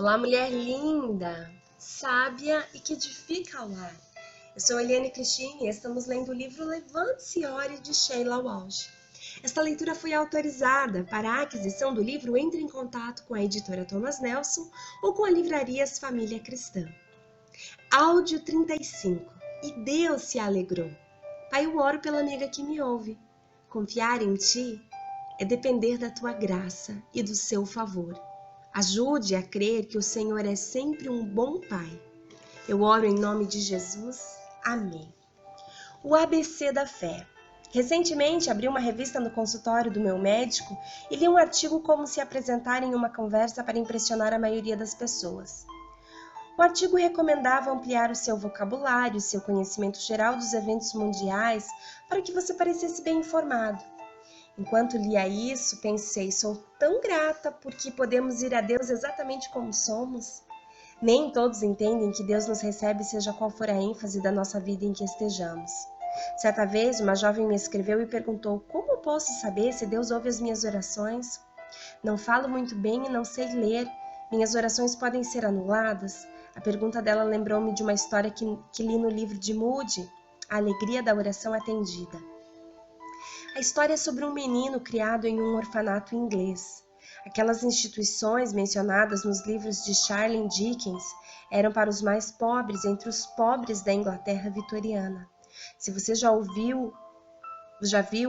Olá, mulher linda, sábia e que edifica ao lar. Eu sou Eliane Cristine e estamos lendo o livro Levante-se e Ore, de Sheila Walsh. Esta leitura foi autorizada. Para a aquisição do livro, entre em contato com a editora Thomas Nelson ou com a Livrarias Família Cristã. Áudio 35. E Deus se alegrou. Pai, eu oro pela amiga que me ouve. Confiar em Ti é depender da Tua graça e do Seu favor. Ajude a crer que o Senhor é sempre um bom Pai. Eu oro em nome de Jesus. Amém. O ABC da fé. Recentemente abri uma revista no consultório do meu médico e li um artigo como se apresentar em uma conversa para impressionar a maioria das pessoas. O artigo recomendava ampliar o seu vocabulário, seu conhecimento geral dos eventos mundiais, para que você parecesse bem informado. Enquanto lia isso, pensei, sou tão grata porque podemos ir a Deus exatamente como somos. Nem todos entendem que Deus nos recebe seja qual for a ênfase da nossa vida em que estejamos. Certa vez, uma jovem me escreveu e perguntou, como posso saber se Deus ouve as minhas orações? Não falo muito bem e não sei ler. Minhas orações podem ser anuladas? A pergunta dela lembrou-me de uma história que li no livro de Moody, A Alegria da Oração Atendida. A história é sobre um menino criado em um orfanato inglês. Aquelas instituições mencionadas nos livros de Charles Dickens eram para os mais pobres entre os pobres da Inglaterra vitoriana. Se você já viu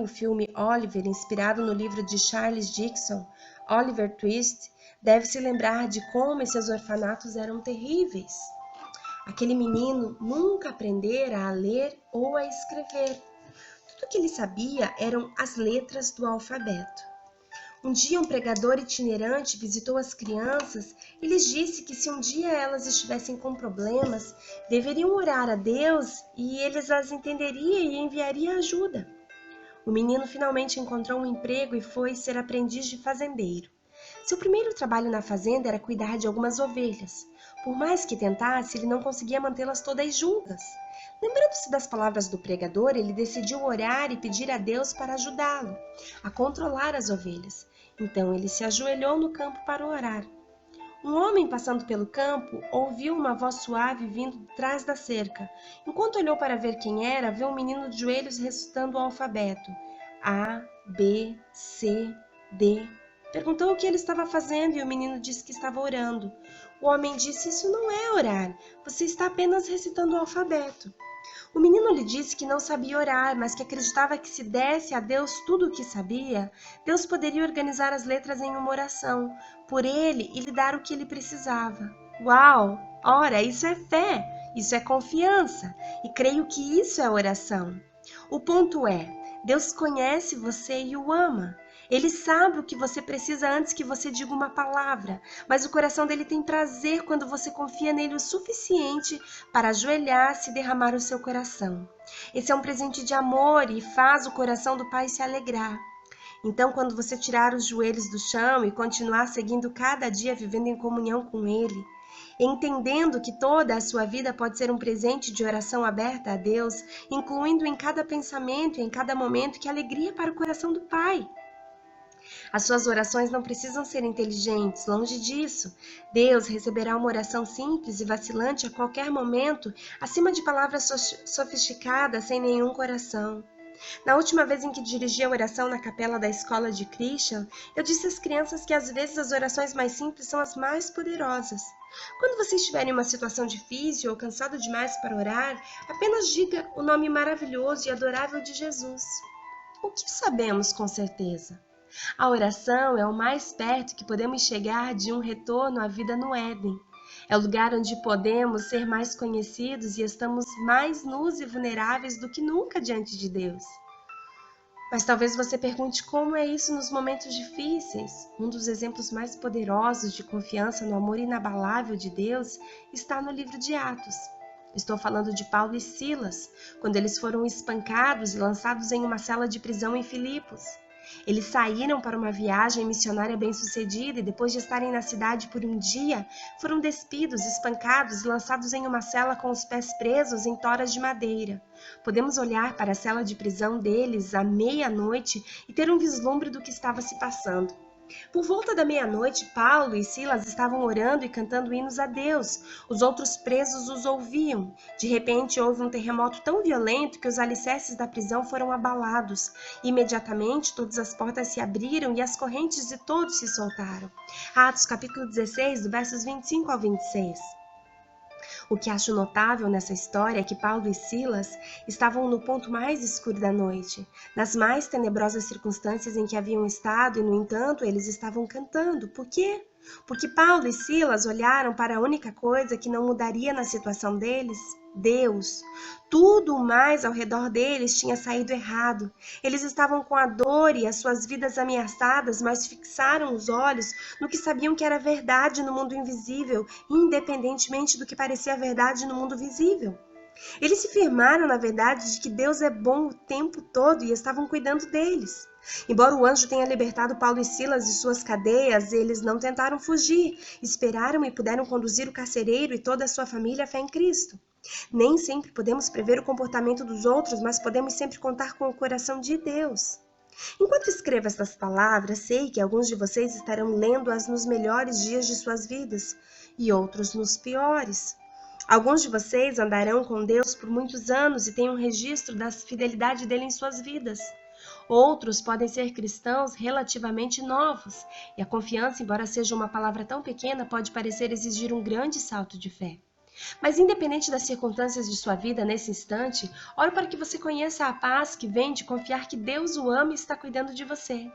o filme Oliver, inspirado no livro de Charles Dickens, Oliver Twist, deve se lembrar de como esses orfanatos eram terríveis. Aquele menino nunca aprendera a ler ou a escrever. Tudo que ele sabia eram as letras do alfabeto. Um dia um pregador itinerante visitou as crianças e lhes disse que se um dia elas estivessem com problemas, deveriam orar a Deus e ele as entenderia e enviaria ajuda. O menino finalmente encontrou um emprego e foi ser aprendiz de fazendeiro. Seu primeiro trabalho na fazenda era cuidar de algumas ovelhas. Por mais que tentasse, ele não conseguia mantê-las todas juntas. Lembrando-se das palavras do pregador, ele decidiu orar e pedir a Deus para ajudá-lo a controlar as ovelhas. Então ele se ajoelhou no campo para orar. Um homem passando pelo campo ouviu uma voz suave vindo de trás da cerca. Enquanto olhou para ver quem era, viu um menino de joelhos recitando o alfabeto. A, B, C, D. Perguntou o que ele estava fazendo e o menino disse que estava orando. O homem disse, isso não é orar, você está apenas recitando o alfabeto. O menino lhe disse que não sabia orar, mas que acreditava que se desse a Deus tudo o que sabia, Deus poderia organizar as letras em uma oração, por ele e lhe dar o que ele precisava. Uau! Ora, isso é fé, isso é confiança, e creio que isso é oração. O ponto é, Deus conhece você e o ama. Ele sabe o que você precisa antes que você diga uma palavra, mas o coração dele tem prazer quando você confia nele o suficiente para ajoelhar-se e derramar o seu coração. Esse é um presente de amor e faz o coração do Pai se alegrar. Então, quando você tirar os joelhos do chão e continuar seguindo cada dia vivendo em comunhão com ele, entendendo que toda a sua vida pode ser um presente de oração aberta a Deus, incluindo em cada pensamento e em cada momento que alegria para o coração do Pai. As suas orações não precisam ser inteligentes, longe disso. Deus receberá uma oração simples e vacilante a qualquer momento, acima de palavras sofisticadas, sem nenhum coração. Na última vez em que dirigi a oração na capela da escola de Christian, eu disse às crianças que às vezes as orações mais simples são as mais poderosas. Quando você estiver em uma situação difícil ou cansado demais para orar, apenas diga o nome maravilhoso e adorável de Jesus. O que sabemos com certeza? A oração é o mais perto que podemos chegar de um retorno à vida no Éden. É o lugar onde podemos ser mais conhecidos e estamos mais nus e vulneráveis do que nunca diante de Deus. Mas talvez você pergunte como é isso nos momentos difíceis. Um dos exemplos mais poderosos de confiança no amor inabalável de Deus está no livro de Atos. Estou falando de Paulo e Silas, quando eles foram espancados e lançados em uma cela de prisão em Filipos. Eles saíram para uma viagem missionária bem-sucedida e depois de estarem na cidade por um dia, foram despidos, espancados e lançados em uma cela com os pés presos em toras de madeira. Podemos olhar para a cela de prisão deles à meia-noite e ter um vislumbre do que estava se passando. Por volta da meia-noite, Paulo e Silas estavam orando e cantando hinos a Deus. Os outros presos os ouviam. De repente, houve um terremoto tão violento que os alicerces da prisão foram abalados. Imediatamente, todas as portas se abriram e as correntes de todos se soltaram. Atos, capítulo 16, do versos 25 ao 26. O que acho notável nessa história é que Paulo e Silas estavam no ponto mais escuro da noite, nas mais tenebrosas circunstâncias em que haviam estado, e, no entanto, eles estavam cantando. Por quê? Porque Paulo e Silas olharam para a única coisa que não mudaria na situação deles: Deus. Tudo mais ao redor deles tinha saído errado. Eles estavam com a dor e as suas vidas ameaçadas, mas fixaram os olhos no que sabiam que era verdade no mundo invisível, independentemente do que parecia verdade no mundo visível. Eles se firmaram na verdade de que Deus é bom o tempo todo e estavam cuidando deles. Embora o anjo tenha libertado Paulo e Silas de suas cadeias, eles não tentaram fugir, esperaram e puderam conduzir o carcereiro e toda a sua família à fé em Cristo. Nem sempre podemos prever o comportamento dos outros, mas podemos sempre contar com o coração de Deus. Enquanto escrevo estas palavras, sei que alguns de vocês estarão lendo-as nos melhores dias de suas vidas e outros nos piores. Alguns de vocês andarão com Deus por muitos anos e têm um registro da fidelidade dele em suas vidas. Outros podem ser cristãos relativamente novos, e a confiança, embora seja uma palavra tão pequena, pode parecer exigir um grande salto de fé. Mas independente das circunstâncias de sua vida nesse instante, oro para que você conheça a paz que vem de confiar que Deus o ama e está cuidando de você.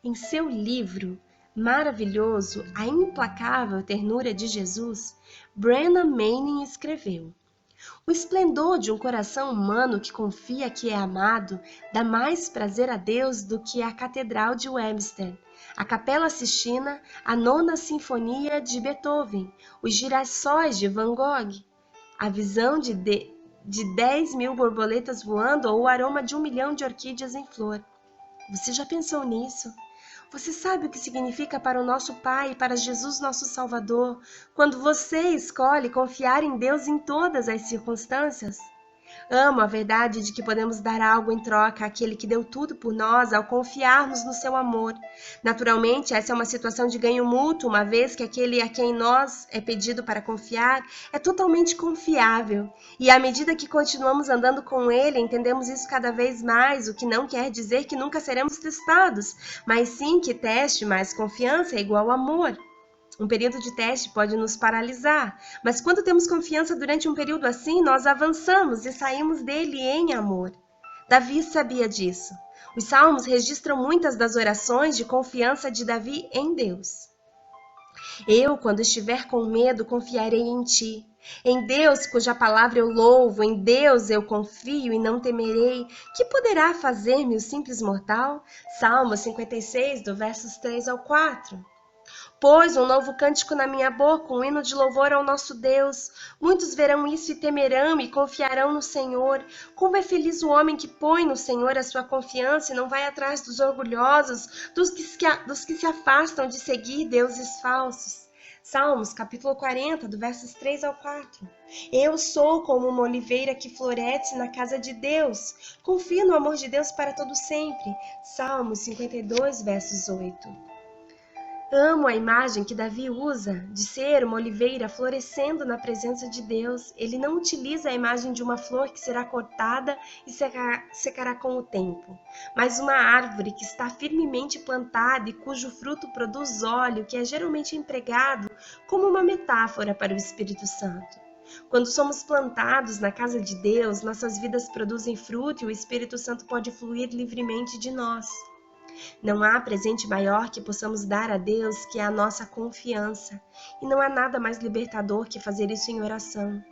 Em seu livro maravilhoso, A Implacável Ternura de Jesus, Brennan Manning escreveu: o esplendor de um coração humano que confia que é amado dá mais prazer a Deus do que a Catedral de Westminster, a Capela Sistina, a Nona Sinfonia de Beethoven, os girassóis de Van Gogh, a visão de 10.000 borboletas voando ou o aroma de 1 milhão de orquídeas em flor. Você já pensou nisso? Você sabe o que significa para o nosso Pai e para Jesus nosso Salvador, quando você escolhe confiar em Deus em todas as circunstâncias? Amo a verdade de que podemos dar algo em troca àquele que deu tudo por nós ao confiarmos no seu amor. Naturalmente, essa é uma situação de ganho mútuo, uma vez que aquele a quem nós é pedido para confiar é totalmente confiável. E à medida que continuamos andando com ele, entendemos isso cada vez mais, o que não quer dizer que nunca seremos testados, mas sim que teste mais confiança é igual amor. Um período de teste pode nos paralisar, mas quando temos confiança durante um período assim, nós avançamos e saímos dele em amor. Davi sabia disso. Os salmos registram muitas das orações de confiança de Davi em Deus. Eu, quando estiver com medo, confiarei em ti. Em Deus, cuja palavra eu louvo, em Deus eu confio e não temerei. Que poderá fazer-me o simples mortal? Salmo 56, do versos 3 ao 4. Pôs um novo cântico na minha boca, um hino de louvor ao nosso Deus. Muitos verão isso e temerão e confiarão no Senhor. Como é feliz o homem que põe no Senhor a sua confiança e não vai atrás dos orgulhosos, dos que se afastam de seguir deuses falsos. Salmos, capítulo 40, do versos 3 ao 4. Eu sou como uma oliveira que floresce na casa de Deus. Confio no amor de Deus para todo sempre. Salmos 52, versos 8. Amo a imagem que Davi usa de ser uma oliveira florescendo na presença de Deus. Ele não utiliza a imagem de uma flor que será cortada e secará com o tempo, mas uma árvore que está firmemente plantada e cujo fruto produz óleo, que é geralmente empregado como uma metáfora para o Espírito Santo. Quando somos plantados na casa de Deus, nossas vidas produzem fruto e o Espírito Santo pode fluir livremente de nós. Não há presente maior que possamos dar a Deus que a nossa confiança, e não há nada mais libertador que fazer isso em oração.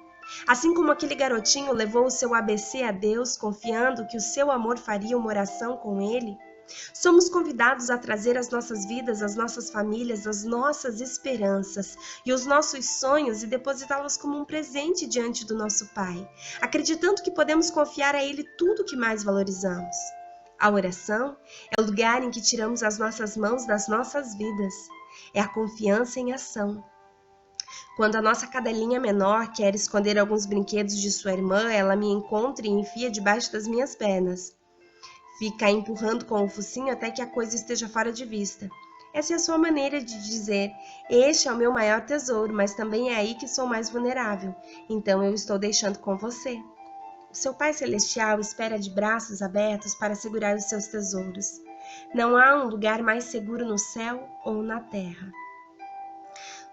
Assim como aquele garotinho levou o seu ABC a Deus, confiando que o seu amor faria uma oração com ele, somos convidados a trazer as nossas vidas, as nossas famílias, as nossas esperanças e os nossos sonhos e depositá-los como um presente diante do nosso Pai, acreditando que podemos confiar a Ele tudo o que mais valorizamos. A oração é o lugar em que tiramos as nossas mãos das nossas vidas. É a confiança em ação. Quando a nossa cadelinha menor quer esconder alguns brinquedos de sua irmã, ela me encontra e enfia debaixo das minhas pernas. Fica empurrando com o focinho até que a coisa esteja fora de vista. Essa é a sua maneira de dizer: este é o meu maior tesouro, mas também é aí que sou mais vulnerável. Então eu estou deixando com você. O seu Pai Celestial espera de braços abertos para segurar os seus tesouros. Não há um lugar mais seguro no céu ou na terra.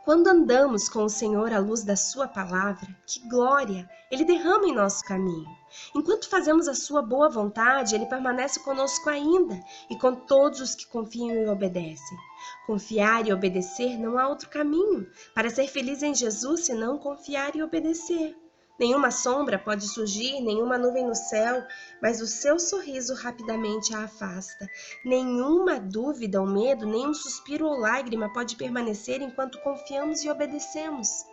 Quando andamos com o Senhor à luz da sua palavra, que glória Ele derrama em nosso caminho. Enquanto fazemos a sua boa vontade, Ele permanece conosco ainda e com todos os que confiam e obedecem. Confiar e obedecer não há outro caminho para ser feliz em Jesus senão confiar e obedecer. Nenhuma sombra pode surgir, nenhuma nuvem no céu, mas o seu sorriso rapidamente a afasta. Nenhuma dúvida ou medo, nenhum suspiro ou lágrima pode permanecer enquanto confiamos e obedecemos.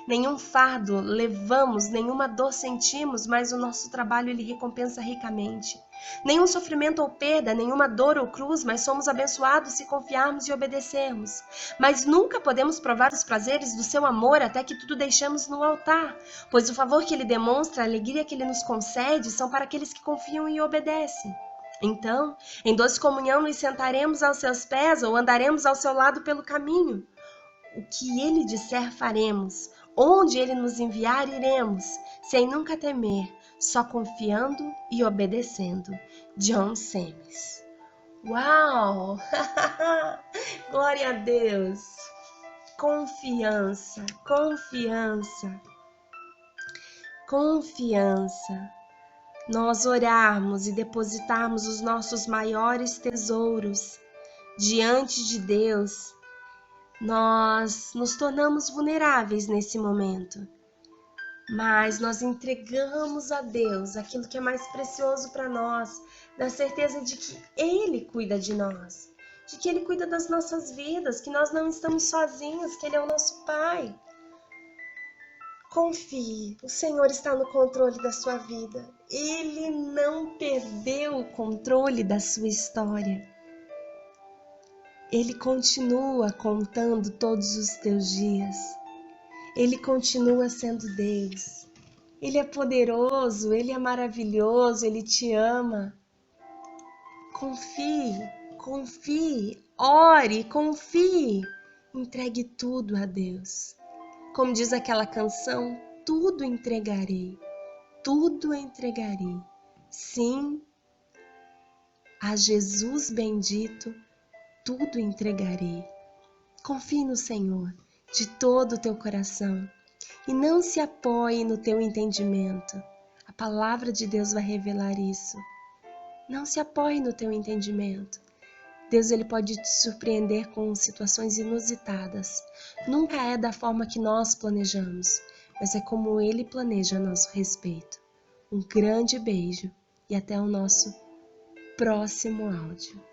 Nenhum fardo levamos, nenhuma dor sentimos, mas o nosso trabalho Ele recompensa ricamente. Nenhum sofrimento ou perda, nenhuma dor ou cruz, mas somos abençoados se confiarmos e obedecermos. Mas nunca podemos provar os prazeres do seu amor até que tudo deixamos no altar, pois o favor que Ele demonstra, a alegria que Ele nos concede, são para aqueles que confiam e obedecem. Então, em doce comunhão nos sentaremos aos seus pés ou andaremos ao seu lado pelo caminho. O que Ele disser faremos, onde Ele nos enviar iremos, sem nunca temer, só confiando e obedecendo. John Semmes. Uau! Glória a Deus! Confiança, confiança, confiança. Nós orarmos e depositarmos os nossos maiores tesouros diante de Deus, nós nos tornamos vulneráveis nesse momento, mas nós entregamos a Deus aquilo que é mais precioso para nós, na certeza de que Ele cuida de nós, de que Ele cuida das nossas vidas, que nós não estamos sozinhos, que Ele é o nosso Pai. Confie, o Senhor está no controle da sua vida. Ele não perdeu o controle da sua história. Ele continua contando todos os teus dias. Ele continua sendo Deus. Ele é poderoso, Ele é maravilhoso, Ele te ama. Confie, confie, ore, confie. Entregue tudo a Deus. Como diz aquela canção, tudo entregarei, tudo entregarei. Sim, a Jesus bendito, tudo entregarei. Confie no Senhor de todo o teu coração e não se apoie no teu entendimento. A palavra de Deus vai revelar isso. Não se apoie no teu entendimento. Deus ele pode te surpreender com situações inusitadas. Nunca é da forma que nós planejamos, mas é como Ele planeja a nosso respeito. Um grande beijo e até o nosso próximo áudio.